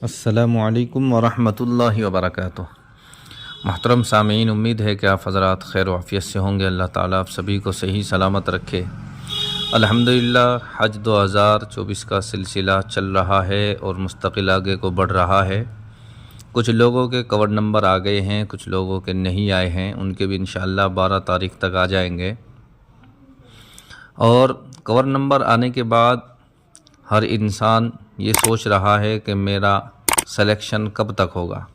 अस्सलामुअलैकुम वरहमतुल्लाहि वबरकातुह। मोहतरम सामीन, उम्मीद है कि आप हज़रात खैर वाफ़ियत से होंगे। अल्लाह ताला आप सभी को सही सलामत रखे। अल्हम्दुलिल्लाह, हज 2024 का सिलसिला चल रहा है और मुस्तकिल आगे को बढ़ रहा है। कुछ लोगों के कवर नंबर आ गए हैं, कुछ लोगों के नहीं आए हैं। उनके भी इंशाअल्लाह 12 तारीख़ तक आ जाएंगे। और कवर नंबर आने के बाद हर इंसान ये सोच रहा है कि मेरा सिलेक्शन कब तक होगा,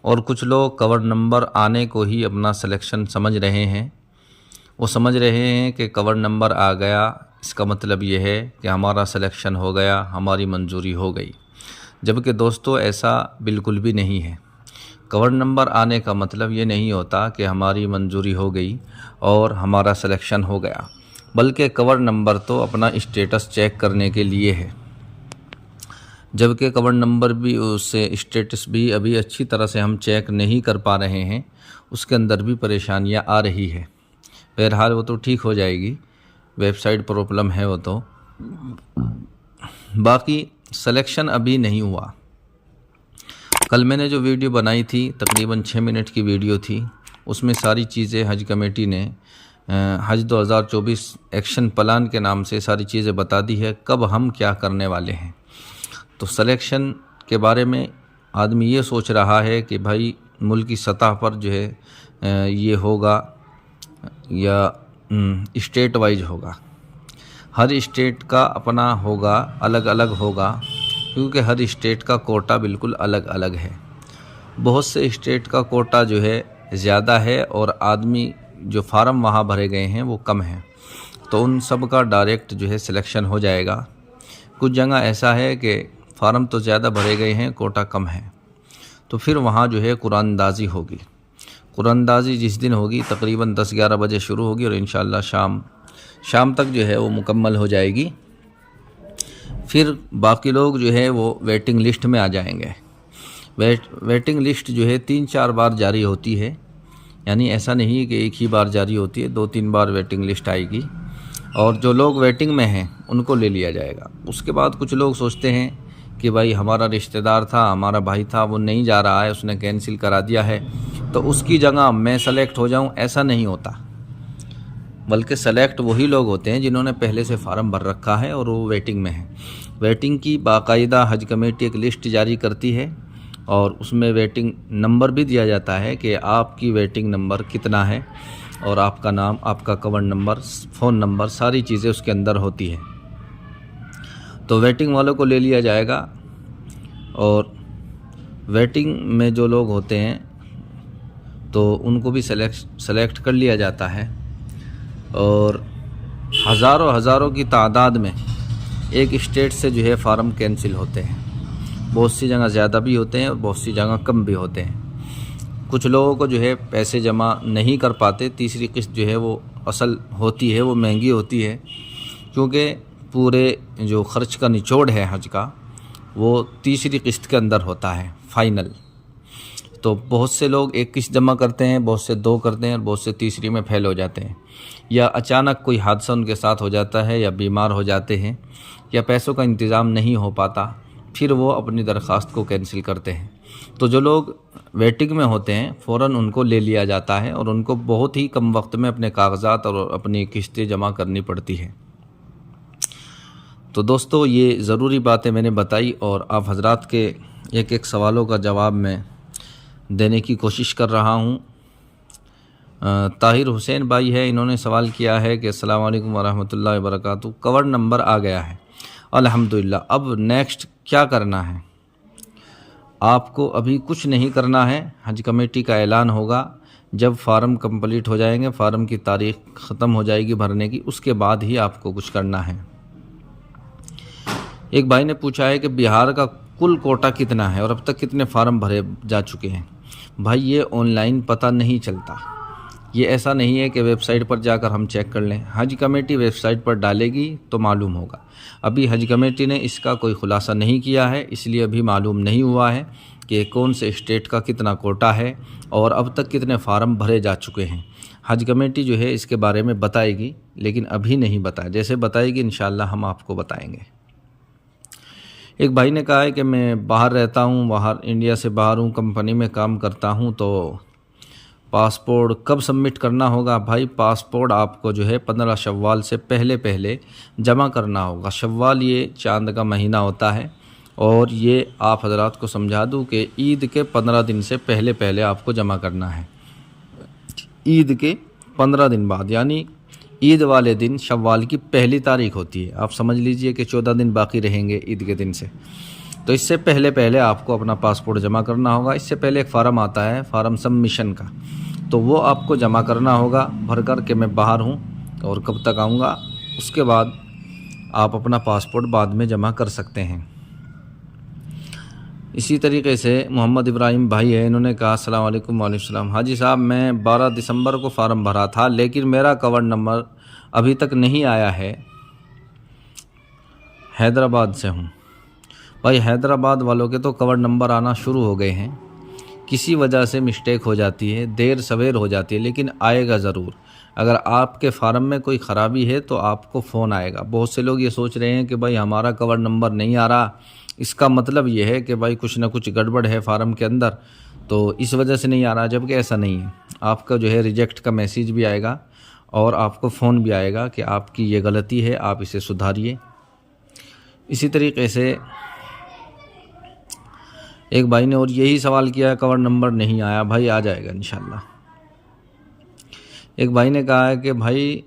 और कुछ लोग कवर नंबर आने को ही अपना सिलेक्शन समझ रहे हैं। वो समझ रहे हैं कि कवर नंबर आ गया, इसका मतलब ये है कि हमारा सिलेक्शन हो गया, हमारी मंजूरी हो गई। जबकि दोस्तों, ऐसा बिल्कुल भी नहीं है। कवर नंबर आने का मतलब ये नहीं होता कि हमारी मंजूरी हो गई और हमारा सिलेक्शन हो गया, बल्कि कवर नंबर तो अपना स्टेटस चेक करने के लिए है। जबकि कवर नंबर भी, उससे स्टेटस भी अभी अच्छी तरह से हम चेक नहीं कर पा रहे हैं, उसके अंदर भी परेशानियां आ रही है। बहरहाल वो तो ठीक हो जाएगी, वेबसाइट प्रॉब्लम है वो तो। बाकी सिलेक्शन अभी नहीं हुआ। कल मैंने जो वीडियो बनाई थी, तकरीबन 6 मिनट की वीडियो थी, उसमें सारी चीज़ें हज कमेटी ने हज 2024 एक्शन प्लान के नाम से सारी चीज़ें बता दी है, कब हम क्या करने वाले हैं। तो सिलेक्शन के बारे में आदमी ये सोच रहा है कि भाई मुल्क की सतह पर जो है ये होगा या स्टेट वाइज होगा। हर स्टेट का अपना होगा, अलग अलग होगा, क्योंकि हर स्टेट का कोटा बिल्कुल अलग अलग है। बहुत से स्टेट का कोटा जो है ज़्यादा है और आदमी जो फार्म वहाँ भरे गए हैं वो कम हैं, तो उन सब का डायरेक्ट जो है सिलेक्शन हो जाएगा। कुछ जगह ऐसा है कि फार्म तो ज़्यादा भरे गए हैं, कोटा कम है, तो फिर वहाँ जो है कुरानंदाज़ी होगी। कुरानंदाज़ी जिस दिन होगी तकरीबन 10-11 बजे शुरू होगी और इंशाअल्लाह शाम तक जो है वो मुकम्मल हो जाएगी। फिर बाकी लोग जो है वो वेटिंग लिस्ट में आ जाएंगे। वेटिंग लिस्ट जो है 3-4 बार जारी होती है, यानी ऐसा नहीं है कि एक ही बार जारी होती है, 2-3 बार वेटिंग लिस्ट आएगी और जो लोग वेटिंग में हैं उनको ले लिया जाएगा। उसके बाद कुछ लोग सोचते हैं कि भाई हमारा रिश्तेदार था, हमारा भाई था, वो नहीं जा रहा है, उसने कैंसिल करा दिया है, तो उसकी जगह मैं सेलेक्ट हो जाऊं। ऐसा नहीं होता, बल्कि सेलेक्ट वही लोग होते हैं जिन्होंने पहले से फार्म भर रखा है और वो वेटिंग में है। वेटिंग की बाकायदा हज कमेटी एक लिस्ट जारी करती है और उसमें वेटिंग नंबर भी दिया जाता है कि आपकी वेटिंग नंबर कितना है, और आपका नाम, आपका कवर नंबर, फ़ोन नंबर, सारी चीज़ें उसके अंदर होती है। तो वेटिंग वालों को ले लिया जाएगा और वेटिंग में जो लोग होते हैं तो उनको भी सेलेक्ट कर लिया जाता है। और हज़ारों की तादाद में एक स्टेट से जो है फार्म कैंसिल होते हैं। बहुत सी जगह ज़्यादा भी होते हैं और बहुत सी जगह कम भी होते हैं। कुछ लोगों को जो है पैसे जमा नहीं कर पाते। तीसरी किस्त जो है वो असल होती है, वो महंगी होती है, क्योंकि पूरे जो ख़र्च का निचोड़ है हज का, वो तीसरी किस्त के अंदर होता है फ़ाइनल। तो बहुत से लोग एक किस्त जमा करते हैं, बहुत से 2 करते हैं और बहुत से तीसरी में फेल हो जाते हैं, या अचानक कोई हादसा उनके साथ हो जाता है, या बीमार हो जाते हैं, या पैसों का इंतज़ाम नहीं हो पाता, फिर वो अपनी दरख्वास्त को कैंसिल करते हैं। तो जो लोग वेटिंग में होते हैं फ़ौरन उनको ले लिया जाता है और उनको बहुत ही कम वक्त में अपने कागजात और अपनी किस्तें जमा करनी पड़ती हैं। तो दोस्तों, ये ज़रूरी बातें मैंने बताई और आप हजरात के एक सवालों का जवाब मैं देने की कोशिश कर रहा हूँ। ताहिर हुसैन भाई है, इन्होंने सवाल किया है कि अस्सलाम वालेकुम वरहमतुल्लाहि वबरकातुहू, कवर नंबर आ गया है अल्हम्दुलिल्लाह, अब नेक्स्ट क्या करना है? आपको अभी कुछ नहीं करना है। हज कमेटी का ऐलान होगा जब फार्म कंप्लीट हो जाएंगे, फार्म की तारीख ख़त्म हो जाएगी भरने की, उसके बाद ही आपको कुछ करना है। एक भाई ने पूछा है कि बिहार का कुल कोटा कितना है और अब तक कितने फार्म भरे जा चुके हैं। भाई, ये ऑनलाइन पता नहीं चलता। ये ऐसा नहीं है कि वेबसाइट पर जाकर हम चेक कर लें। हज कमेटी वेबसाइट पर डालेगी तो मालूम होगा। अभी हज कमेटी ने इसका कोई खुलासा नहीं किया है, इसलिए अभी मालूम नहीं हुआ है कि कौन से स्टेट का कितना कोटा है और अब तक कितने फार्म भरे जा चुके हैं। हज कमेटी जो है इसके बारे में बताएगी, लेकिन अभी नहीं बताया। जैसे बताएगी इंशाअल्लाह हम आपको बताएंगे। एक भाई ने कहा है कि मैं बाहर रहता हूँ, बाहर इंडिया से बाहर हूँ, कंपनी में काम करता हूँ, तो पासपोर्ट कब सबमिट करना होगा? भाई पासपोर्ट आपको जो है 15 शव्वाल से पहले पहले जमा करना होगा। शव्वाल ये चांद का महीना होता है, और ये आप हजरात को समझा दूँ कि ईद के 15 दिन से पहले पहले आपको जमा करना है। ईद के 15 दिन बाद, यानी ईद वाले दिन शव्वाल की पहली तारीख होती है। आप समझ लीजिए कि 14 दिन बाकी रहेंगे ईद के दिन से, तो इससे पहले पहले आपको अपना पासपोर्ट जमा करना होगा। इससे पहले एक फ़ार्म आता है, फ़ार्म सबमिशन का, तो वो आपको जमा करना होगा भर कर के मैं बाहर हूँ और कब तक आऊँगा। उसके बाद आप अपना पासपोर्ट बाद में जमा कर सकते हैं। इसी तरीके से मोहम्मद इब्राहिम भाई है, इन्होंने कहा अस्सलाम वालेकुम। वालेकुम सलाम। हाजी साहब, मैं 12 दिसंबर को फ़ार्म भरा था, लेकिन मेरा कवर नंबर अभी तक नहीं आया है। हैदराबाद से हूँ। भाई हैदराबाद वालों के तो कवर नंबर आना शुरू हो गए हैं, किसी वजह से मिस्टेक हो जाती है, देर सवेर हो जाती है, लेकिन आएगा ज़रूर। अगर आपके फार्म में कोई ख़राबी है तो आपको फ़ोन आएगा। बहुत से लोग ये सोच रहे हैं कि भाई हमारा कवर नंबर नहीं आ रहा, इसका मतलब ये है कि भाई कुछ ना कुछ गड़बड़ है फार्म के अंदर, तो इस वजह से नहीं आ रहा, जबकि ऐसा नहीं है। आपका जो है रिजेक्ट का मैसेज भी आएगा और आपको फ़ोन भी आएगा कि आपकी ये गलती है, आप इसे सुधारिए। इसी तरीके से एक भाई ने और यही सवाल किया, कवर नंबर नहीं आया। भाई आ जाएगा इंशाल्लाह। एक भाई ने कहा है कि भाई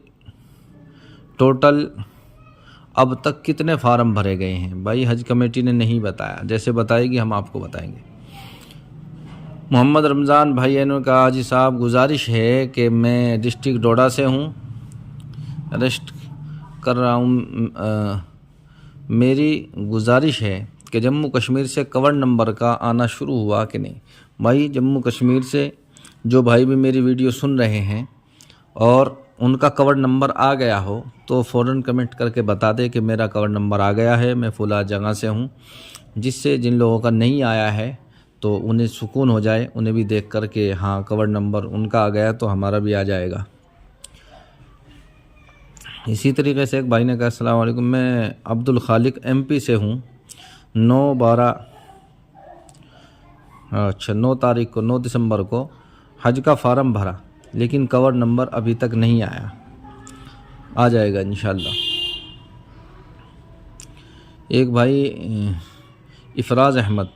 टोटल अब तक कितने फार्म भरे गए हैं? भाई हज कमेटी ने नहीं बताया, जैसे बताएगी हम आपको बताएंगे। मोहम्मद रमज़ान भाई ने कहा हाजी साहब, गुजारिश है कि मैं डिस्ट्रिक्ट डोडा से हूँ, अरेस्ट कर रहा हूँ। मेरी गुजारिश है कि जम्मू कश्मीर से कवर नंबर का आना शुरू हुआ कि नहीं। भाई जम्मू कश्मीर से जो भाई भी मेरी वीडियो सुन रहे हैं और उनका कवर नंबर आ गया हो तो फ़ौरन कमेंट करके बता दे कि मेरा कवर नंबर आ गया है, मैं फुला जगह से हूँ, जिससे जिन लोगों का नहीं आया है तो उन्हें सुकून हो जाए, उन्हें भी देख कर के हाँ कवर नंबर उनका आ गया तो हमारा भी आ जाएगा। इसी तरीके से एक भाई ने कहा अस्सलाम वालेकुम, मैं अब्दुल खालिक MP से हूँ। 9 दिसंबर को हज का फ़ार्म भरा, लेकिन कवर नंबर अभी तक नहीं आया, आ जाएगा इंशाल्लाह। एक भाई इफ़राज़ अहमद,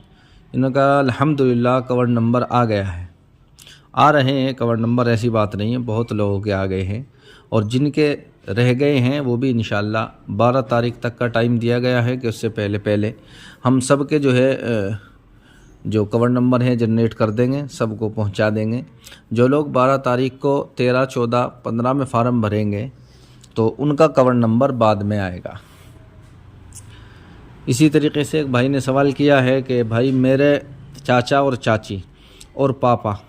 इन्होंने कहा अल्हम्दुलिल्लाह कवर नंबर आ गया है। आ रहे हैं कवर नंबर, ऐसी बात नहीं है, बहुत लोगों के आ गए हैं, और जिनके रह गए हैं वो भी इंशाल्लाह 12 तारीख तक का टाइम दिया गया है कि उससे पहले पहले हम सब के जो है जो कवर नंबर है जनरेट कर देंगे, सबको पहुंचा देंगे। जो लोग 12 तारीख को 13, 14, 15 में फ़ार्म भरेंगे तो उनका कवर नंबर बाद में आएगा। इसी तरीके से एक भाई ने सवाल किया है कि भाई मेरे चाचा और चाची और पापा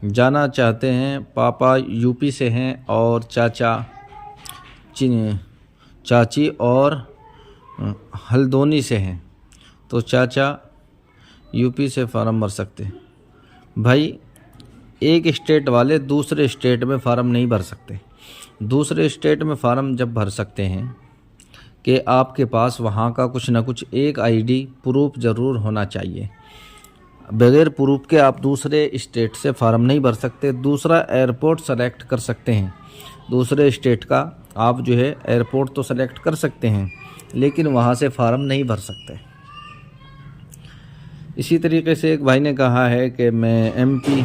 जाना चाहते हैं। पापा यूपी से हैं और चाची और हल्द्वानी से हैं, तो चाचा यूपी से फार्म भर सकते हैं। भाई एक स्टेट वाले दूसरे स्टेट में फ़ार्म नहीं भर सकते। दूसरे स्टेट में फ़ार्म जब भर सकते हैं कि आपके पास वहाँ का कुछ ना कुछ एक ID प्रूफ ज़रूर होना चाहिए। बग़ैर प्रूफ के आप दूसरे स्टेट से फ़ार्म नहीं भर सकते। दूसरा एयरपोर्ट सेलेक्ट कर सकते हैं, दूसरे स्टेट का आप जो है एयरपोर्ट तो सेलेक्ट कर सकते हैं, लेकिन वहाँ से फ़ार्म नहीं भर सकते। इसी तरीके से एक भाई ने कहा है कि मैं MP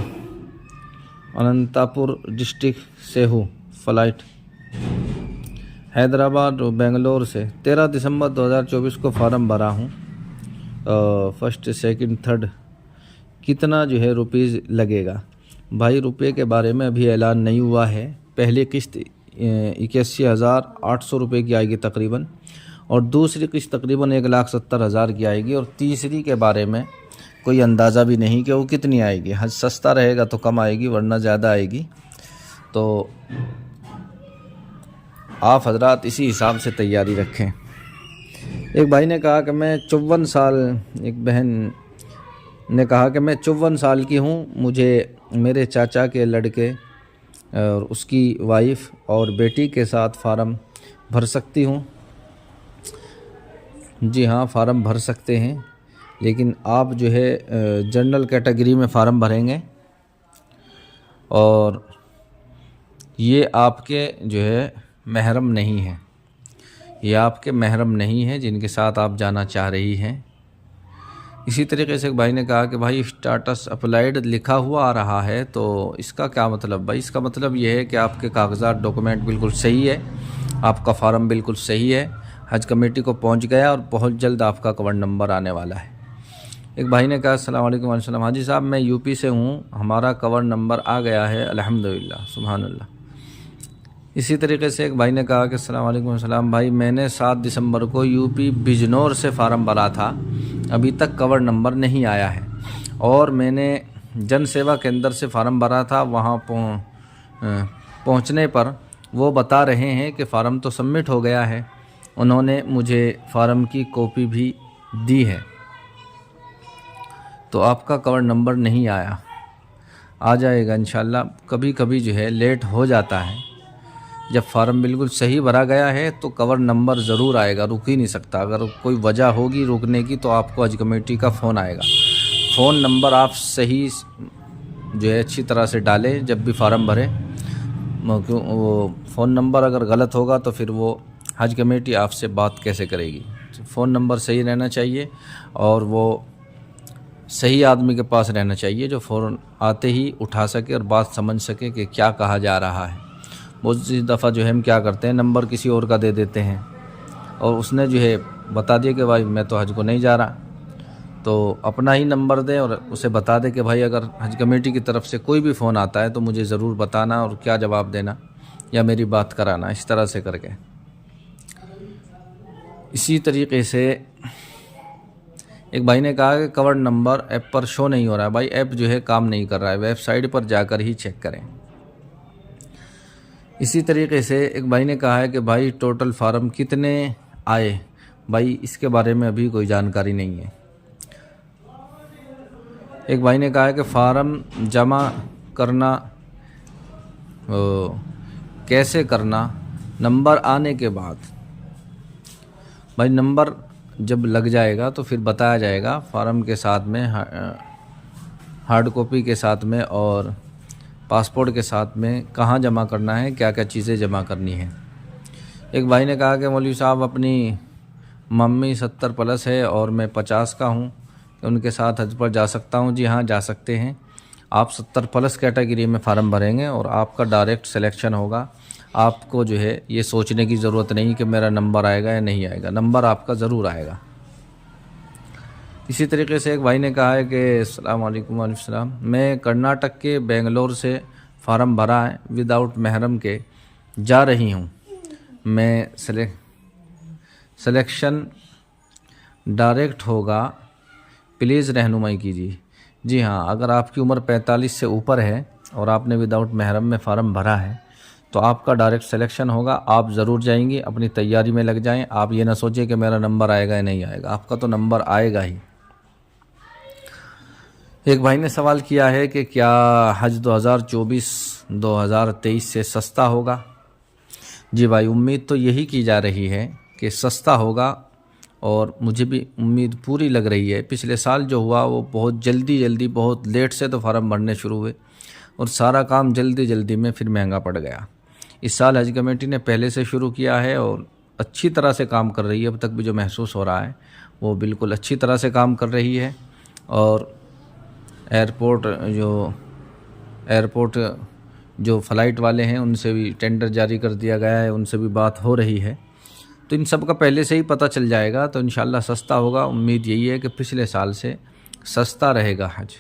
अनंतपुर डिस्ट्रिक्ट से हूँ, फ़्लाइट हैदराबाद और बेंगलोर से 13 दिसंबर 2024 को फ़ार्म भरा हूँ। फर्स्ट, सेकंड, थर्ड कितना जो है रुपीज़ लगेगा? भाई रुपये के बारे में अभी ऐलान नहीं हुआ है। पहली किस्त 81,800 रुपये की आएगी तकरीबन, और दूसरी किस्त तकरीबन 1,70,000 की आएगी, और तीसरी के बारे में कोई अंदाज़ा भी नहीं कि वो कितनी आएगी। हज सस्ता रहेगा तो कम आएगी, वरना ज़्यादा आएगी। तो आप हजरात इसी हिसाब से तैयारी रखें। एक भाई ने कहा कि मैं 54 साल, एक बहन ने कहा कि मैं 54 साल की हूँ, मुझे मेरे चाचा के लड़के और उसकी वाइफ और बेटी के साथ फ़ार्म भर सकती हूँ? जी हाँ, फ़ारम भर सकते हैं, लेकिन आप जो है जनरल कैटेगरी में फ़ारम भरेंगे और ये आपके जो है महरम नहीं है, ये आपके महरम नहीं है जिनके साथ आप जाना चाह रही हैं। इसी तरीके से एक भाई ने कहा कि भाई स्टाटस अप्लाइड लिखा हुआ आ रहा है, तो इसका क्या मतलब? भाई इसका मतलब ये है कि आपके कागजात डॉक्यूमेंट बिल्कुल सही है, आपका फ़ार्म बिल्कुल सही है, हज कमेटी को पहुंच गया और बहुत जल्द आपका कवर नंबर आने वाला है। एक भाई ने कहा अस्सलाम वालेकुम वालेकुम, हाजी साहब मैं यूपी से हूँ, हमारा कवर नंबर आ गया है अल्हम्दुलिल्लाह सुभान अल्लाह। इसी तरीके से एक भाई ने कहा कि अस्सलाम वालेकुम सलाम भाई, मैंने 7 दिसंबर को यूपी बिजनौर से फ़ार्म भरा था, अभी तक कवर नंबर नहीं आया है, और मैंने जन सेवा केंद्र से फ़ार्म भरा था, वहाँ पहुँचने पर वो बता रहे हैं कि फ़ार्म तो सबमिट हो गया है, उन्होंने मुझे फ़ार्म की कॉपी भी दी है, तो आपका कवर नंबर नहीं आया, आ जाएगा इंशाल्लाह। कभी कभी जो है लेट हो जाता है, जब फ़ार्म बिल्कुल सही भरा गया है तो कवर नंबर ज़रूर आएगा, रुक ही नहीं सकता। अगर कोई वजह होगी रुकने की तो आपको हज कमेटी का फ़ोन आएगा। फ़ोन नंबर आप सही जो है अच्छी तरह से डालें जब भी फ़ार्म भरें, क्यों वो फ़ोन नंबर अगर गलत होगा तो फिर वो हज कमेटी आपसे बात कैसे करेगी। फ़ोन नंबर सही रहना चाहिए और वो सही आदमी के पास रहना चाहिए जो फ़ौरन आते ही उठा सके और बात समझ सके कि क्या कहा जा रहा है। बहुत सी दफ़ा जो है हम क्या करते हैं, नंबर किसी और का दे देते हैं और उसने जो है बता दिया कि भाई मैं तो हज को नहीं जा रहा, तो अपना ही नंबर दे और उसे बता दे कि भाई अगर हज कमेटी की तरफ से कोई भी फ़ोन आता है तो मुझे ज़रूर बताना और क्या जवाब देना या मेरी बात कराना, इस तरह से करके। इसी तरीके से एक भाई ने कहा कि कवर नंबर ऐप पर शो नहीं हो रहा है। भाई ऐप जो है काम नहीं कर रहा है, वेबसाइट पर जाकर ही चेक करें। इसी तरीके से एक भाई ने कहा है कि भाई टोटल फ़ार्म कितने आए? भाई इसके बारे में अभी कोई जानकारी नहीं है। एक भाई ने कहा है कि फ़ार्म जमा करना कैसे करना नंबर आने के बाद? भाई नंबर जब लग जाएगा तो फिर बताया जाएगा, फ़ार्म के साथ में हार्ड कॉपी के साथ में और पासपोर्ट के साथ में कहाँ जमा करना है, क्या क्या चीज़ें जमा करनी है। एक भाई ने कहा कि मौलवी साहब अपनी मम्मी 70 प्लस है और मैं 50 का हूँ, उनके साथ हज पर जा सकता हूँ? जी हाँ, जा सकते हैं। आप 70 प्लस कैटेगरी में फ़ार्म भरेंगे और आपका डायरेक्ट सिलेक्शन होगा। आपको जो है ये सोचने की ज़रूरत नहीं कि मेरा नंबर आएगा या नहीं आएगा, नंबर आपका ज़रूर आएगा। इसी तरीके से एक भाई ने कहा है कि अस्सलाम वालेकुम वालेकुम सलाम, मैं कर्नाटक के बेंगलोर से फ़ार्म भरा है, विदाउट महरम के जा रही हूँ, मैं सिलेक्शन डायरेक्ट होगा, प्लीज़ रहनुमाई कीजिए। जी हाँ, अगर आपकी उम्र 45 से ऊपर है और आपने विदाउट महरम में फ़ार्म भरा है तो आपका डायरेक्ट सिलेक्शन होगा, आप ज़रूर जाएंगे। अपनी तैयारी में लग जाएं, आप ये ना सोचें कि मेरा नंबर आएगा या नहीं आएगा, आपका तो नंबर आएगा ही। एक भाई ने सवाल किया है कि क्या हज 2024-2023 से सस्ता होगा? जी भाई, उम्मीद तो यही की जा रही है कि सस्ता होगा और मुझे भी उम्मीद पूरी लग रही है। पिछले साल जो हुआ वो बहुत जल्दी बहुत लेट से तो फार्म भरने शुरू हुए और सारा काम जल्दी में फिर महंगा पड़ गया। इस साल हज कमेटी ने पहले से शुरू किया है और अच्छी तरह से काम कर रही है। अब तक भी जो महसूस हो रहा है वो बिल्कुल अच्छी तरह से काम कर रही है और एयरपोर्ट जो फ़्लाइट वाले हैं उनसे भी टेंडर जारी कर दिया गया है, उनसे भी बात हो रही है। तो इन सब का पहले से ही पता चल जाएगा, तो इंशाल्लाह सस्ता होगा। उम्मीद यही है कि पिछले साल से सस्ता रहेगा हज।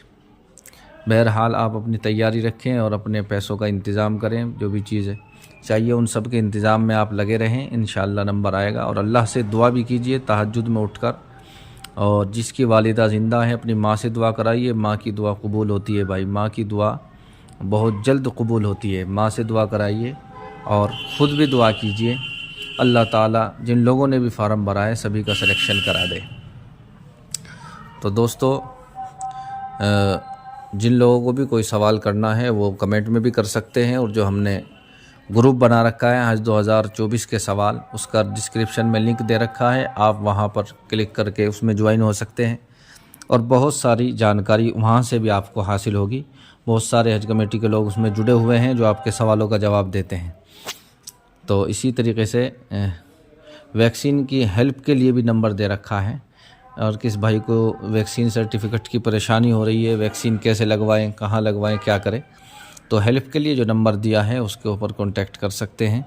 बहरहाल आप अपनी तैयारी रखें और अपने पैसों का इंतज़ाम करें, जो भी चीज़ें चाहिए उन सब के इंतज़ाम में आप लगे रहें, इंशाल्लाह नंबर आएगा। और अल्लाह से दुआ भी कीजिए तहज्जुद में उठकर, और जिसकी वालिदा ज़िंदा है अपनी माँ से दुआ कराइए, माँ की दुआ कबूल होती है भाई, माँ की दुआ बहुत जल्द कबूल होती है। माँ से दुआ कराइए और ख़ुद भी दुआ कीजिए, अल्लाह ताला जिन लोगों ने भी फार्म भरा है सभी का सिलेक्शन करा दे। तो दोस्तों, जिन लोगों को भी कोई सवाल करना है वो कमेंट में भी कर सकते हैं, और जो हमने ग्रुप बना रखा है हज 2024 के सवाल, उसका डिस्क्रिप्शन में लिंक दे रखा है, आप वहां पर क्लिक करके उसमें ज्वाइन हो सकते हैं और बहुत सारी जानकारी वहां से भी आपको हासिल होगी। बहुत सारे हज कमेटी के लोग उसमें जुड़े हुए हैं जो आपके सवालों का जवाब देते हैं। तो इसी तरीके से वैक्सीन की हेल्प के लिए भी नंबर दे रखा है, और किस भाई को वैक्सीन सर्टिफिकेट की परेशानी हो रही है, वैक्सीन कैसे लगवाएं, कहाँ लगवाएं, क्या करें, तो हेल्प के लिए जो नंबर दिया है उसके ऊपर कांटेक्ट कर सकते हैं।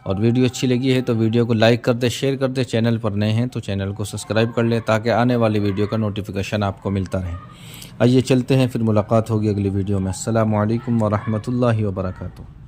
और वीडियो अच्छी लगी है तो वीडियो को लाइक कर दे, शेयर कर दे। चैनल पर नए हैं तो चैनल को सब्सक्राइब कर लें ताकि आने वाली वीडियो का नोटिफिकेशन आपको मिलता रहे। आइए चलते हैं, फिर मुलाकात होगी अगली वीडियो में। अस्सलामु अलैकुम व रहमतुल्लाहि व बरकातुहू।